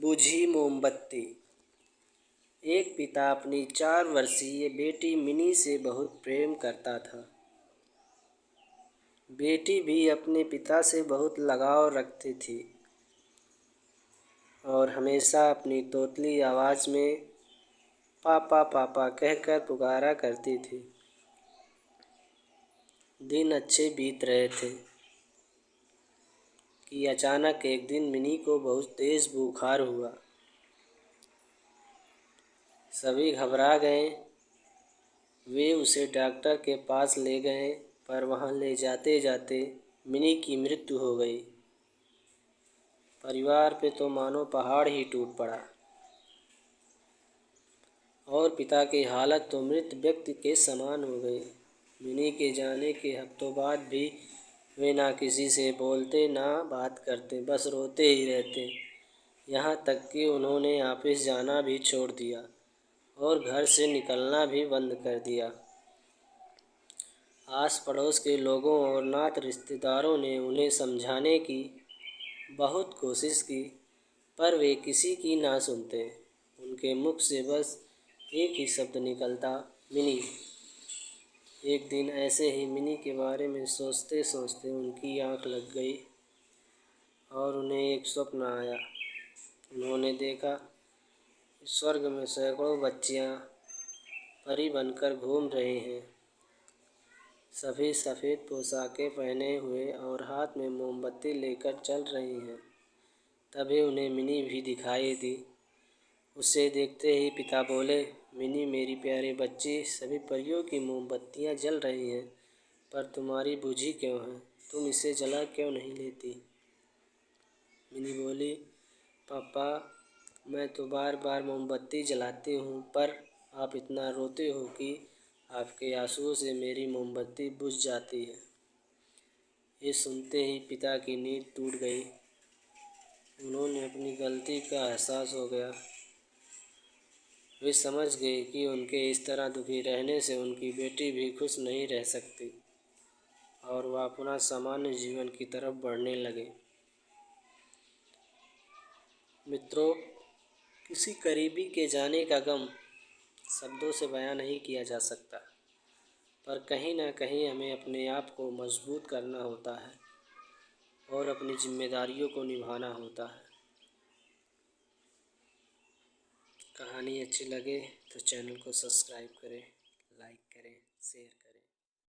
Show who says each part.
Speaker 1: बुझी मोमबत्ती। एक पिता अपनी 4 वर्षीय बेटी मिनी से बहुत प्रेम करता था। बेटी भी अपने पिता से बहुत लगाव रखती थी और हमेशा अपनी तोतली आवाज़ में पापा पापा कहकर पुकारा करती थी। दिन अच्छे बीत रहे थे कि अचानक एक दिन मिनी को बहुत तेज़ बुखार हुआ। सभी घबरा गए। वे उसे डॉक्टर के पास ले गए, पर वहाँ ले जाते जाते मिनी की मृत्यु हो गई। परिवार पे तो मानो पहाड़ ही टूट पड़ा और पिता की हालत तो मृत व्यक्ति के समान हो गई। मिनी के जाने के हफ्तों बाद भी वे ना किसी से बोलते ना बात करते, बस रोते ही रहते। यहाँ तक कि उन्होंने ऑफिस जाना भी छोड़ दिया और घर से निकलना भी बंद कर दिया। आस पड़ोस के लोगों और नात रिश्तेदारों ने उन्हें समझाने की बहुत कोशिश की, पर वे किसी की ना सुनते। उनके मुख से बस एक ही शब्द निकलता, मिनी। एक दिन ऐसे ही मिनी के बारे में सोचते सोचते उनकी आँख लग गई और उन्हें एक स्वप्न आया। उन्होंने देखा स्वर्ग में सैकड़ों बच्चियाँ परी बनकर घूम रही हैं। सभी सफ़ेद पोशाकें पहने हुए और हाथ में मोमबत्ती लेकर चल रही हैं। तभी उन्हें मिनी भी दिखाई दी। उसे देखते ही पिता बोले, मिनी मेरी प्यारी बच्ची, सभी परियों की मोमबत्तियाँ जल रही हैं, पर तुम्हारी बुझी क्यों है? तुम इसे जला क्यों नहीं लेती? मिनी बोली, पापा मैं तो बार बार मोमबत्ती जलाती हूँ, पर आप इतना रोते हो कि आपके आंसुओं से मेरी मोमबत्ती बुझ जाती है। ये सुनते ही पिता की नींद टूट गई। उन्होंने अपनी गलती का एहसास हो गया। वे समझ गए कि उनके इस तरह दुखी रहने से उनकी बेटी भी खुश नहीं रह सकती और वह अपना सामान्य जीवन की तरफ बढ़ने लगे। मित्रों, किसी करीबी के जाने का गम शब्दों से बयां नहीं किया जा सकता, पर कहीं ना कहीं हमें अपने आप को मजबूत करना होता है और अपनी जिम्मेदारियों को निभाना होता है। कहानी अच्छी लगे तो चैनल को सब्सक्राइब करें, लाइक करें, शेयर करें।